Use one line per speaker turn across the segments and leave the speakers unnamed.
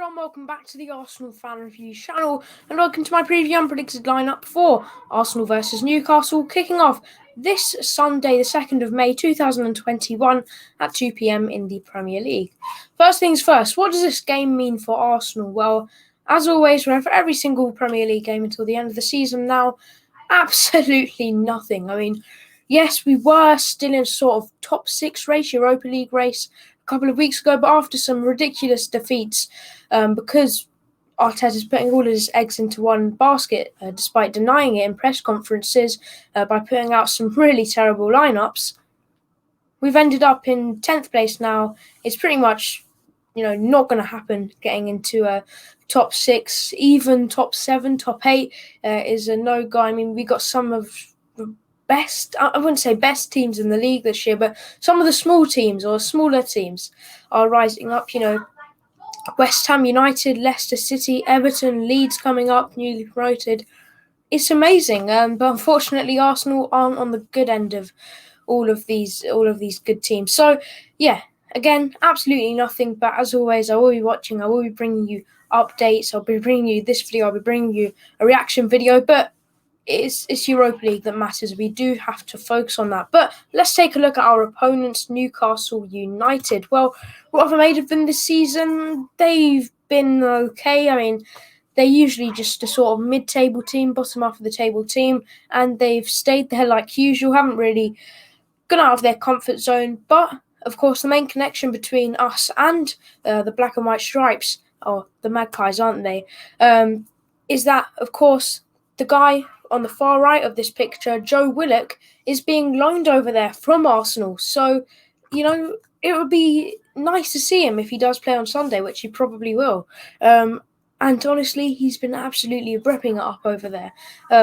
everyone, welcome back to the Arsenal Fan Reviews channel and welcome to my preview unpredicted lineup for Arsenal versus Newcastle, kicking off this Sunday the 2nd of May 2021 at 2 p.m. in the Premier League. First things first, what does this game mean for Arsenal? Well, as always, we're for every single Premier League game until the end of the season now, absolutely nothing. I mean, yes, we were still in sort of top 6 race, Europa League race, a couple of weeks ago, but after some ridiculous defeats, because Arteta's putting all of his eggs into one basket, despite denying it in press conferences by putting out some really terrible lineups, we've ended up in 10th place now. It's pretty much, not going to happen getting into a top 6, even top 7, top 8 is a no-go. I mean, we got some of the best, I wouldn't say best teams in the league this year, but some of the small teams or smaller teams are rising up. West Ham United, Leicester City, Everton, Leeds coming up, newly promoted. It's amazing, but unfortunately Arsenal aren't on the good end of all of these good teams. So yeah, again, absolutely nothing, but as always, I will be watching, I will be bringing you updates, I'll be bringing you this video, I'll be bringing you a reaction video, but it's Europa League that matters. We do have to focus on that. But let's take a look at our opponents, Newcastle United. Well, what have I made of them this season? They've been okay. I mean, they're usually just a sort of mid-table team, bottom half of the table team, and they've stayed there like usual, haven't really gone out of their comfort zone. But, of course, the main connection between us and the black and white stripes, or the Magpies, aren't they, is that, of course, the guy on the far right of this picture, Joe Willock, is being loaned over there from Arsenal. So, it would be nice to see him if he does play on Sunday, which he probably will. And honestly, he's been absolutely ripping it up over there.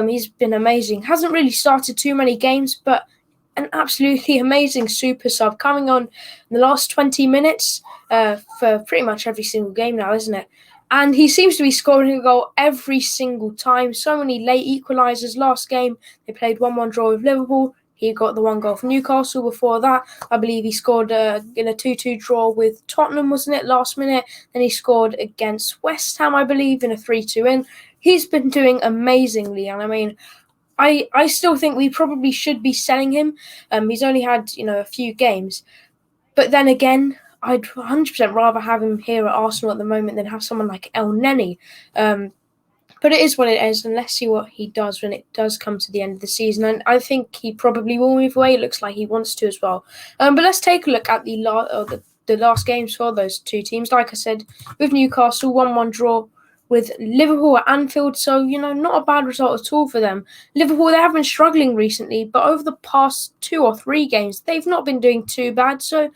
He's been amazing. Hasn't really started too many games, but an absolutely amazing super sub coming on in the last 20 minutes for pretty much every single game now, isn't it? And he seems to be scoring a goal every single time. So many late equalisers. Last game, they played 1-1 draw with Liverpool. He got the one goal for Newcastle. Before that, I believe he scored in a 2-2 draw with Tottenham, wasn't it, last minute? Then he scored against West Ham, I believe, in a 3-2 win. He's been doing amazingly. And I mean, I still think we probably should be selling him. He's only had, a few games. But then again, I'd 100% rather have him here at Arsenal at the moment than have someone like El Neni. But it is what it is, and let's see what he does when it does come to the end of the season. And I think he probably will move away. It looks like he wants to as well. But let's take a look at the last games for those two teams. Like I said, with Newcastle, 1-1 draw with Liverpool at Anfield, so, not a bad result at all for them. Liverpool, they have been struggling recently, but over the past 2 or 3 games, they've not been doing too bad, so,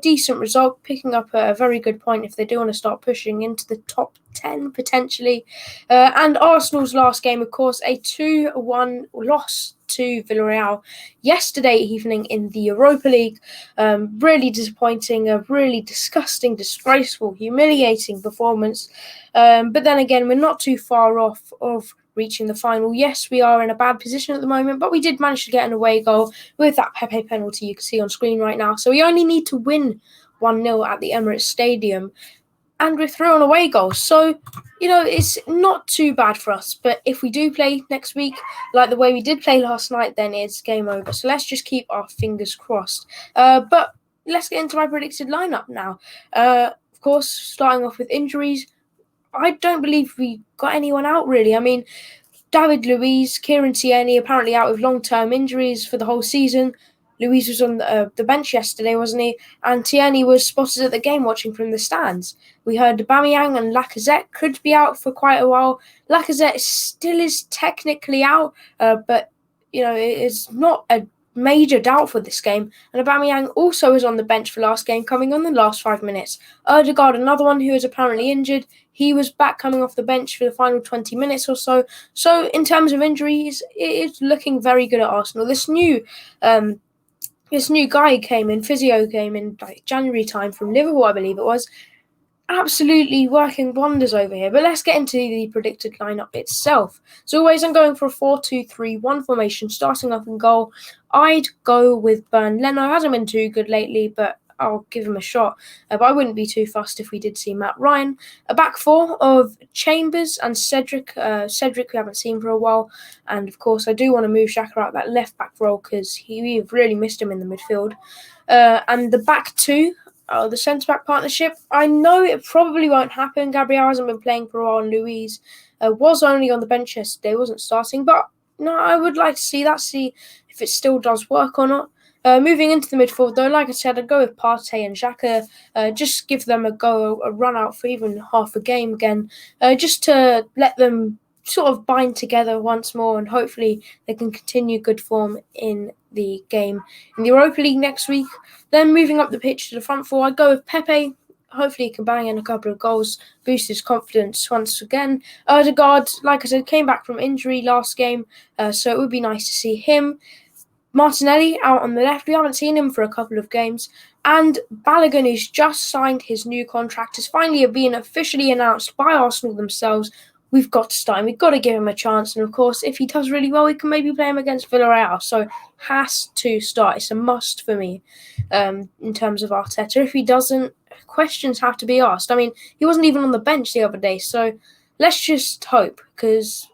decent result, picking up a very good point if they do want to start pushing into the top 10, potentially. And Arsenal's last game, of course, a 2-1 loss to Villarreal yesterday evening in the Europa League. Really disappointing, a really disgusting, disgraceful, humiliating performance. But then again, we're not too far off of reaching the final. Yes, we are in a bad position at the moment, but we did manage to get an away goal with that Pepe penalty you can see on screen right now. So we only need to win 1-0 at the Emirates Stadium, and we're through on away goals. So, it's not too bad for us. But if we do play next week, like the way we did play last night, then it's game over. So let's just keep our fingers crossed. But let's get into my predicted lineup now. Of course, starting off with injuries, I don't believe we got anyone out, really. I mean, David Luiz, Kieran Tierney, apparently out with long-term injuries for the whole season. Luiz was on the bench yesterday, wasn't he? And Tierney was spotted at the game watching from the stands. We heard Aubameyang and Lacazette could be out for quite a while. Lacazette still is technically out, but, it's not a major doubt for this game. And Aubameyang also was on the bench for last game, coming on the last 5 minutes. Ødegaard, another one who is apparently injured, he was back coming off the bench for the final 20 minutes or so. So in terms of injuries, it is looking very good at Arsenal. This new guy came in, physio came in like January time from Liverpool, I believe it was. Absolutely working wonders over here. But let's get into the predicted lineup itself. As always, I'm going for a 4-2-3-1 formation, starting off in goal. I'd go with Bernd Leno. Hasn't been too good lately, but I'll give him a shot. But I wouldn't be too fussed if we did see Matt Ryan. A back four of Chambers and Cedric. Cedric we haven't seen for a while. And, of course, I do want to move Xhaka out that left-back role because we've really missed him in the midfield. And the back two, the centre-back partnership, I know it probably won't happen. Gabriel hasn't been playing for a while, and Luis was only on the bench yesterday, wasn't starting. But, no, I would like to see that, see if it still does work or not. Moving into the midfield, though, like I said, I'd go with Partey and Xhaka. Just give them a run out for even half a game again, just to let them sort of bind together once more, and hopefully they can continue good form in the game in the Europa League next week. Then moving up the pitch to the front four, I'd go with Pepe. Hopefully he can bang in a couple of goals, boost his confidence once again. Odegaard, like I said, came back from injury last game, so it would be nice to see him. Martinelli out on the left. We haven't seen him for a couple of games. And Balogun, who's just signed his new contract, has finally been officially announced by Arsenal themselves. We've got to start him. We've got to give him a chance. And, of course, if he does really well, we can maybe play him against Villarreal. So, has to start. It's a must for me in terms of Arteta. If he doesn't, questions have to be asked. I mean, he wasn't even on the bench the other day. So, let's just hope because,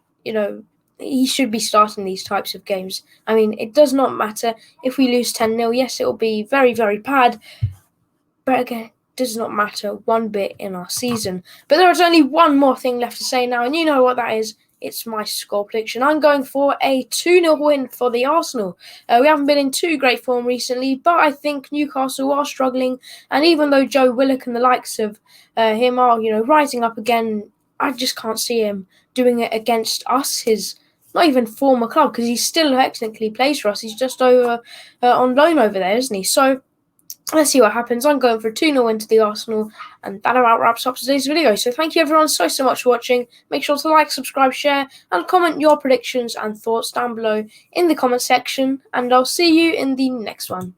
he should be starting these types of games. I mean, it does not matter if we lose 10-0. Yes, it will be very, very bad. But again, it does not matter one bit in our season. But there is only one more thing left to say now, and you know what that is. It's my score prediction. I'm going for a 2-0 win for the Arsenal. We haven't been in too great form recently, but I think Newcastle are struggling. And even though Joe Willock and the likes of him are, rising up again, I just can't see him doing it against us, his not even former club, because he still technically plays for us. He's just over on loan over there, isn't he? So let's see what happens. I'm going for a 2-0 win to the Arsenal, and that about wraps up today's video. So thank you everyone so much for watching. Make sure to like, subscribe, share, and comment your predictions and thoughts down below in the comment section, and I'll see you in the next one.